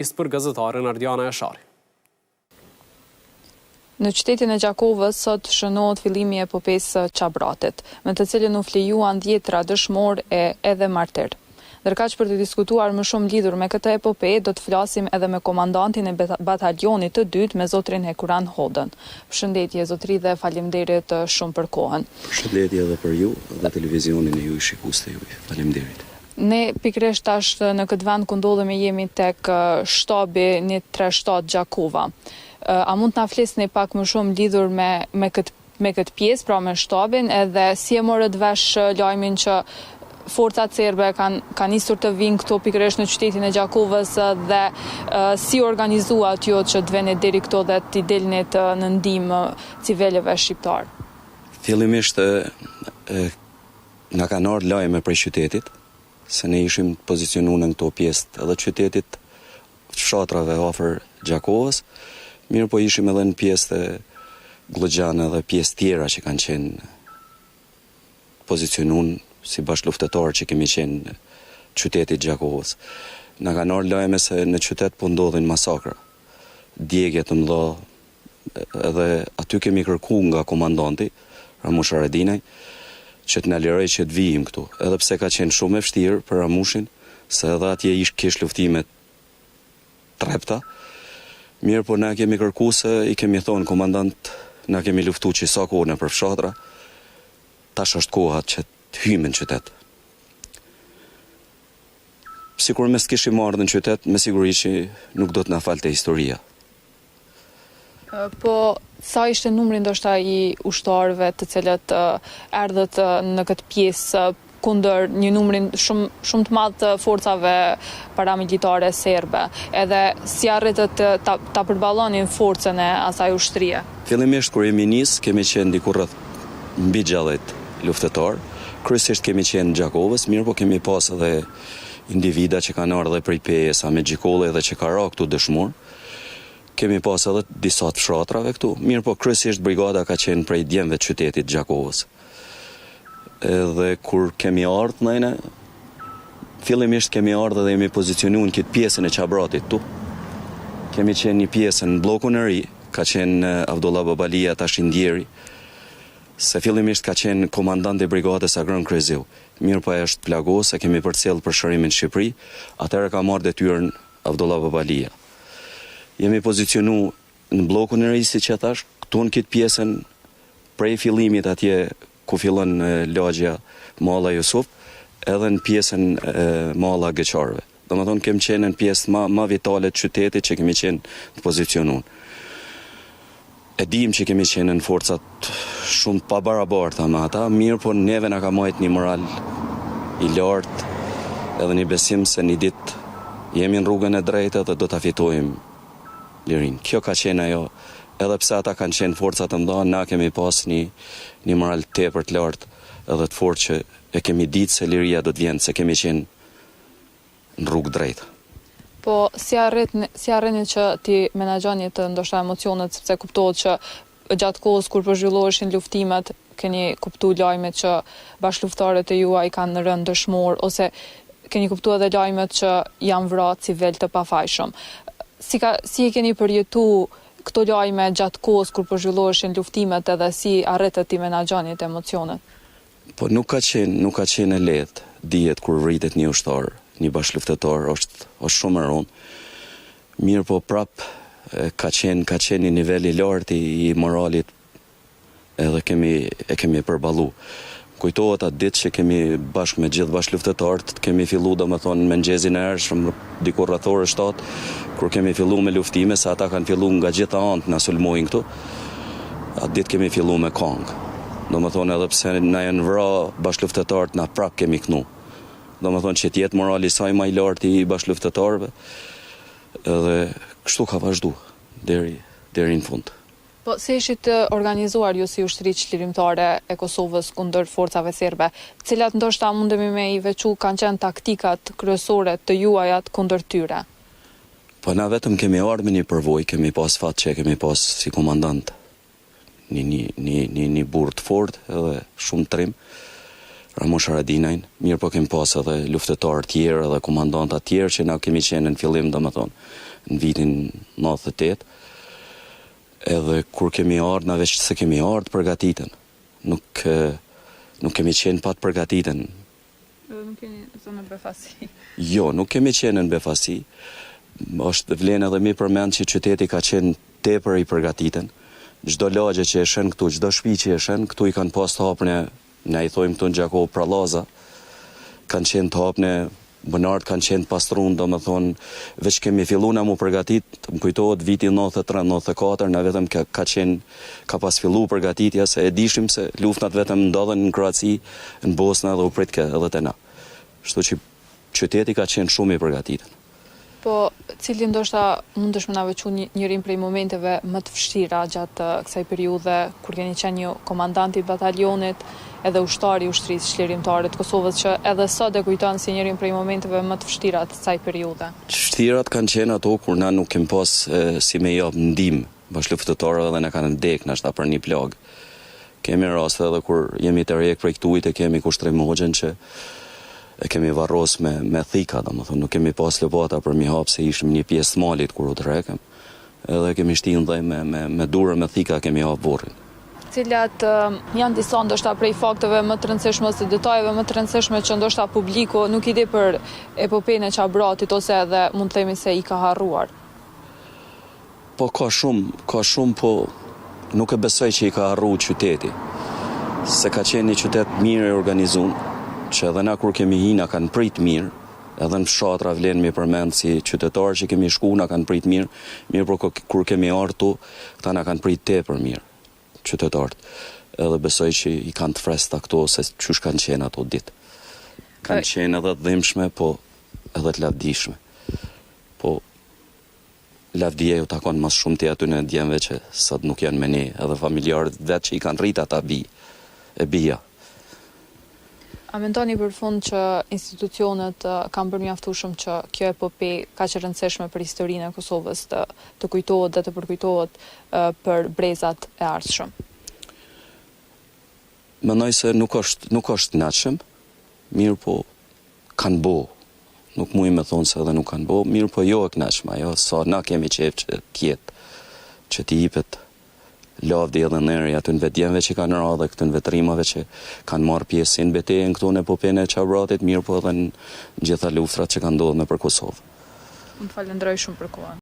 për gazetaren Ardiana Eshari. Në qytetin e Gjakovës sot shënohet fillimi i epopesë së Qabratit, me të cilën u flejuan 10 dëshmor edhe martir. Ndërkaq për të diskutuar më shumë lidhur me këtë epope, do të flasim edhe me komandantin e batalionit të dytë, me zotrin Hekuran Hodën. Përshëndetje zotri dhe faleminderit shumë për kohën. Përshëndetje edhe për ju dhe televizionin e ju i shikues të juaj. Faleminderit. Ne pikërisht tash në këtë vend ku ndodhemi jemi tek shtabi 137 Gjakova. A mund të na flisni pak më shumë lidhur me këtë pjesë, pra me shtabin, edhe si e morët vesh lajmin që forcat serbe kanë nisur të vinë këto pikërisht në qytetin e Gjakovës dhe si organizuat jo që të veni deri këto dhe t'i delnit në ndihmë civileve shqiptar? Fillimisht na kanë ardhur lajme prej qytetit se ne ishim pozicionuar në këto pjesë edhe qytetit, fshatrave afër Gjakovës, mirë po ishim edhe në pjesë të Glogjan edhe pjesë tjera që kanë qenë pozicionuar si bashkëluftëtar që kemi qenë në qytetit Gjakovës. Na kanë ardhur lajme se në qytet po ndodhin masakra, djegje të mëdha, edhe aty kemi kërkuar nga komandanti Ramush Haradinaj që të na liroj që të vijim këtu, edhe pse ka qenë shumë e vështirë për Ramushin, se edhe atje kish luftime trepta. Mirë po na kemi kërkuar se i kemi thonë komandant, na kemi luftuar që sa kohë nëpër fshatra, tash është koha që të hyjmë në qytet. Sikur mes kishim ardhur në qytet, me siguri që nuk do të na falte historia. Po, sa ishte numri ndoshta i ushtarëve të cilët erdhët në këtë pjesë kundër një numri shumë të madh të forcave paramilitare serbe, edhe si arritët ta përballonin forcën e asaj ushtrie? Fillimisht kur jemi nis, kemi qenë diku rreth mbi 60 luftëtar. Kryesisht kemi qenë në Gjakovës, mirë po kemi pas edhe individa që kanë ardhur edhe prej Pejes, me Gjikolle dhe që ka ra këtu dëshmor. Kemi pas edhe disa të fshatrave këtu, mirë po kryesisht brigada ka qenë prej djemve të qytetit Gjakovës. Edhe kur kemi ardhur nëjne, fillimisht kemi ardhur dhe jemi pozicionuar në këtë pjesën e Qabratit tu. Kemi qenë një pjesë në bllokun e ri, ka qenë Avdullah Babalia tash i ndjeri, se fillimisht ka qenë komandant i brigadës Agron Kreziu. Mirë po është plagos, se kemi përcjell për shërimin në Shqipëri, atëherë ka marrë detyrën Avdullah Babalia. Jemi pozicionu në bllokun e ri, siç e thash, këtu në këtë pjesën prej fillimit atje ku fillon lagja Malla Jusuf, edhe në pjesën Malla Gëqarve. Domethënë kemi qenë në pjesë më vitale të qytetit që kemi qenë të pozicionuar. E dim që kemi qenë në forcat shumë pabarabarta me ata, mirë po neve na ka marrë një moral i lartë edhe një besim se një ditë jemi në rrugën e drejtë dhe do ta fitojmë lirin. Kjo ka qenë ajo, edhe pse ata kanë qenë forcat të mëdha, na kemi pas një moral tepër të lartë edhe të fortë që e kemi ditë se liria do të vjen, se kemi qenë në rrugë drejtë. Po, si arrini që ti menaxhoni të ndoshta emocionet, sepse kuptohet që gjatë kohës kur po zhvilloheshin luftimet, keni kuptuar lajmet që bashkëluftëtarët e juaj kanë rënë dëshmor, ose keni kuptuar edhe lajmet që janë vrarë civil të pafajshëm. Si e keni përjetuar këto lajme gjatë kohës kur po zhvilloheshin luftimet, edhe si arritët ti menaxhoni të emocionet? Po nuk ka qenë e lehtë, dihet kur vritet një ushtar, një bashkëluftëtar është shumë e rëndë. Mirë po prap ka qenë një nivel i lartë i moralit edhe kemi përballu. Kujtohet atë ditë që kemi bashkë me gjithë bashkëluftëtarët, kemi filluar domethënë me mëngjesin e hershëm diku rreth orës 7, kur kemi filluar me luftime, se ata kanë filluar nga gjitha anët na sulmojnë këtu. Atë ditë kemi filluar me këngë. Domethënë edhe pse na janë vrarë bashkëluftëtarët, na prap kemi kënu. Domethënë që të jetë morali saj më i lartë i bashkëluftëtarëve, edhe kështu ka vazhduar deri në fund. Po, se ishit organizuar ju si ushtri çlirimtare e Kosovës kundër forcave serbe, cilat ndoshta mundemi me i veçu kanë qenë taktikat kryesore të juajat kundër tyre? Po na vetëm kemi ardhur me një përvojë, kemi pas fat që kemi pas si komandant një burr të fortë edhe shumë trim, Ramush Haradinajn, mirë po kemi pas edhe luftëtarë tjerë edhe komandanta tjerë që na kemi qenë në fillim domethënë në vitin 98, edhe kur kemi ardhur, na veç se kemi ardhur përgatitën. Nuk kemi qenë pa të përgatitën. Nuk keni zonë befasi. Jo, nuk kemi qenë në befasi. Është vlen edhe mi përmend që qyteti ka qenë tepër i përgatitën. Çdo lagje që e shën këtu, çdo shtëpi që e shën këtu i kanë pas të hapën, ne i thojmë këtu në Gjakov prallaza. Kanë qenë të hapën, banart kanë qenë pastruar, domethënë veç kemi filluar na mu përgatit, më kujtohet viti 93-94, na vetëm ka pas filluar përgatitja, se e dishim se luftnat vetëm ndodhen në Kroaci, në Bosnë dhe u prit edhe te na. Kështu që qyteti ka qenë shumë i përgatitur. Po, cili ndoshta mundesh më na veçu njërin prej momenteve më të vështira gjatë kësaj periudhe, kur keni qenë një komandant i batalionit, edhe ushtari i ushtrisë çlirimtare të Kosovës, që edhe sot e kujton si njërin prej momenteve më të vështira të kësaj periudhe? Vështirat kanë qenë ato kur na nuk kemi pas si me jap ndihmë bashkëluftëtarëve dhe na kanë ndek nashta për një plag. Kemi raste edhe kur jemi të rjek prej këtujt e kemi Kushtrim Hoxhën që e kemi varros me thika, domethënë nuk kemi pas lopata për mi hap se ishim një pjesë të malit kur u trekëm. Edhe kemi shtin dhe me durë me thika kemi hap burrin. Cilat janë disa ndoshta prej fakteve më të rëndësishme ose detajeve më të rëndësishme që ndoshta publiku nuk i di për epopejën e Qabratit ose edhe mund të themi se i ka harruar? Po ka shumë, po nuk e besoj që i ka harruar qyteti. Se ka qenë një qytet mirë e organizuar, që edhe na kur kemi hi na kanë prit mirë, edhe në fshatra vlen mi përmend si qytetarë që kemi shku na kanë prit mirë, por kur kemi ardhur këta na kanë prit tepër mirë, qytetarët. Edhe besoj që i kanë të freskëta këto se çush kanë qenë ato ditë. Kanë qenë edhe të dhimbshme, po edhe të lavdishme. Po lavdia ju takon mas shumë të aty në djemve që sot nuk janë me ne, edhe familjarët vetë që i kanë rrit ata bija. A mendoni për fund që institucionet kanë përmjaftueshëm që kjo epopej kaq e rëndësishme për historinë e Kosovës të kujtohet dhe të përkujtohet për brezat e ardhshëm? Mendoj se nuk është natshëm, mirë po kanë bo. Nuk muj me thonë se edhe nuk kanë bo, mirë po jo e kënaqshme, ajo sa na kemi qef që tjetë, që t'i jipet lavdi edhe neri aty në vetdjemve që kanë radhë dhe këtu në vetrimave që kanë marrë pjesë si në betejën këtu në epopejën e Qabratit, mirë po edhe në gjitha luftrat që kanë ndodhur për Kosovë. Unë falenderoj shumë për kohën.